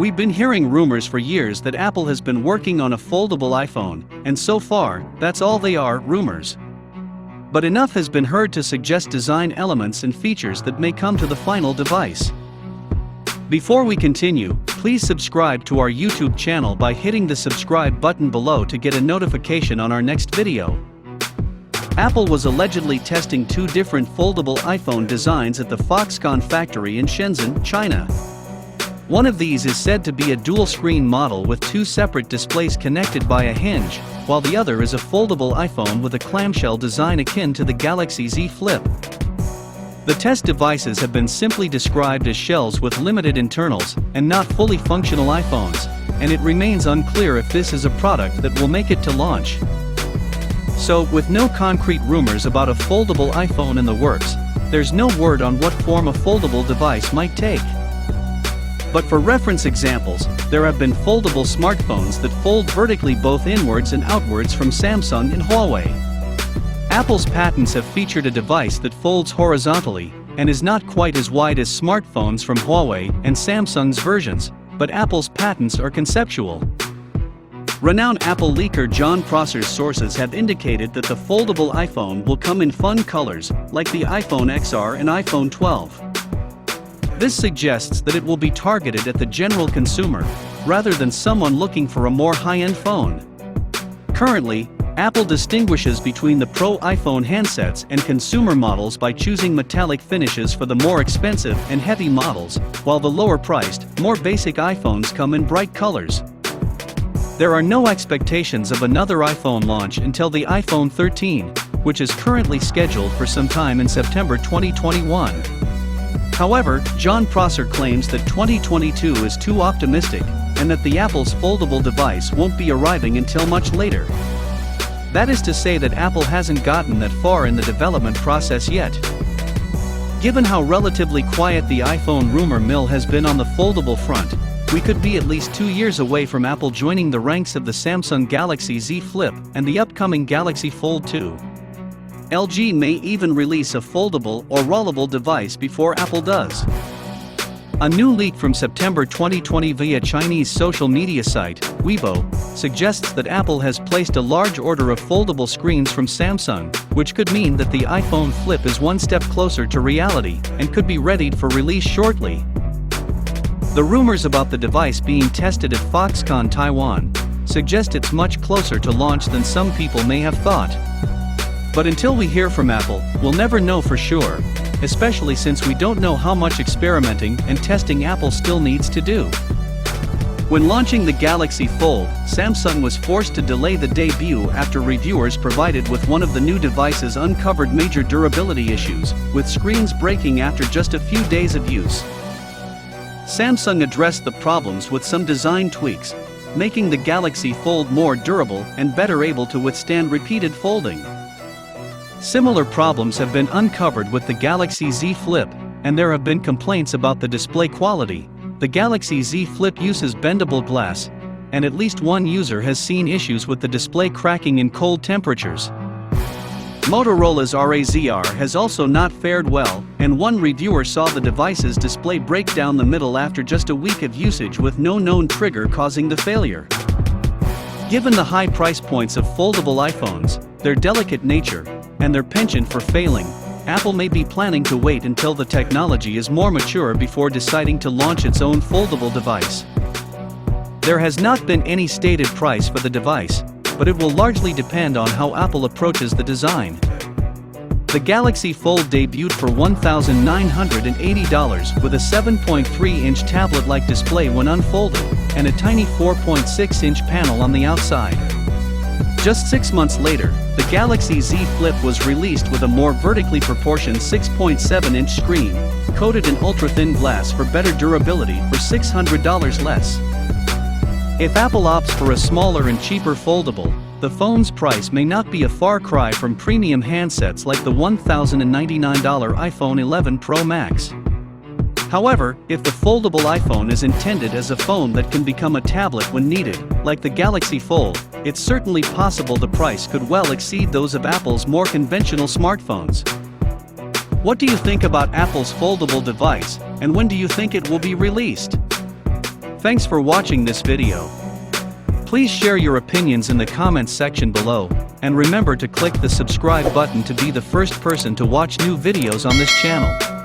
We've been hearing rumors for years that Apple has been working on a foldable iPhone, and so far, that's all they are, rumors. But enough has been heard to suggest design elements and features that may come to the final device. Before we continue, please subscribe to our YouTube channel by hitting the subscribe button below to get a notification on our next video. Apple was allegedly testing two different foldable iPhone designs at the Foxconn factory in Shenzhen, China. One of these is said to be a dual-screen model with two separate displays connected by a hinge, while the other is a foldable iPhone with a clamshell design akin to the Galaxy Z Flip. The test devices have been simply described as shells with limited internals, and not fully functional iPhones, and it remains unclear if this is a product that will make it to launch. So, with no concrete rumors about a foldable iPhone in the works, there's no word on what form a foldable device might take. But for reference examples, there have been foldable smartphones that fold vertically both inwards and outwards from Samsung and Huawei. Apple's patents have featured a device that folds horizontally, and is not quite as wide as smartphones from Huawei and Samsung's versions, but Apple's patents are conceptual. Renowned Apple leaker Jon Prosser's sources have indicated that the foldable iPhone will come in fun colors, like the iPhone XR and iPhone 12. This suggests that it will be targeted at the general consumer, rather than someone looking for a more high-end phone. Currently, Apple distinguishes between the Pro iPhone handsets and consumer models by choosing metallic finishes for the more expensive and heavy models, while the lower-priced, more basic iPhones come in bright colors. There are no expectations of another iPhone launch until the iPhone 13, which is currently scheduled for some time in September 2021. However, Jon Prosser claims that 2022 is too optimistic, and that the Apple's foldable device won't be arriving until much later. That is to say that Apple hasn't gotten that far in the development process yet. Given how relatively quiet the iPhone rumor mill has been on the foldable front, we could be at least 2 years away from Apple joining the ranks of the Samsung Galaxy Z Flip and the upcoming Galaxy Fold 2. LG may even release a foldable or rollable device before Apple does. A new leak from September 2020 via Chinese social media site, Weibo, suggests that Apple has placed a large order of foldable screens from Samsung, which could mean that the iPhone Flip is one step closer to reality and could be readied for release shortly. The rumors about the device being tested at Foxconn Taiwan suggest it's much closer to launch than some people may have thought. But until we hear from Apple, we'll never know for sure, especially since we don't know how much experimenting and testing Apple still needs to do. When launching the Galaxy Fold, Samsung was forced to delay the debut after reviewers provided with one of the new devices uncovered major durability issues, with screens breaking after just a few days of use. Samsung addressed the problems with some design tweaks, making the Galaxy Fold more durable and better able to withstand repeated folding. Similar problems have been uncovered with the Galaxy Z Flip, and there have been complaints about the display quality. The Galaxy Z Flip uses bendable glass, and at least one user has seen issues with the display cracking in cold temperatures. Motorola's RAZR has also not fared well, and one reviewer saw the device's display break down the middle after just a week of usage with no known trigger causing the failure. Given the high price points of foldable iPhones, their delicate nature, and their penchant for failing, Apple may be planning to wait until the technology is more mature before deciding to launch its own foldable device. There has not been any stated price for the device, but it will largely depend on how Apple approaches the design. The Galaxy Fold debuted for $1,980 with a 7.3-inch tablet-like display when unfolded, and a tiny 4.6-inch panel on the outside. Just 6 months later, the Galaxy Z Flip was released with a more vertically proportioned 6.7-inch screen, coated in ultra-thin glass for better durability for $600 less. If Apple opts for a smaller and cheaper foldable, the phone's price may not be a far cry from premium handsets like the $1,099 iPhone 11 Pro Max. However, if the foldable iPhone is intended as a phone that can become a tablet when needed, like the Galaxy Fold, it's certainly possible the price could well exceed those of Apple's more conventional smartphones. What do you think about Apple's foldable device, and when do you think it will be released? Thanks for watching this video. Please share your opinions in the comments section below, and remember to click the subscribe button to be the first person to watch new videos on this channel.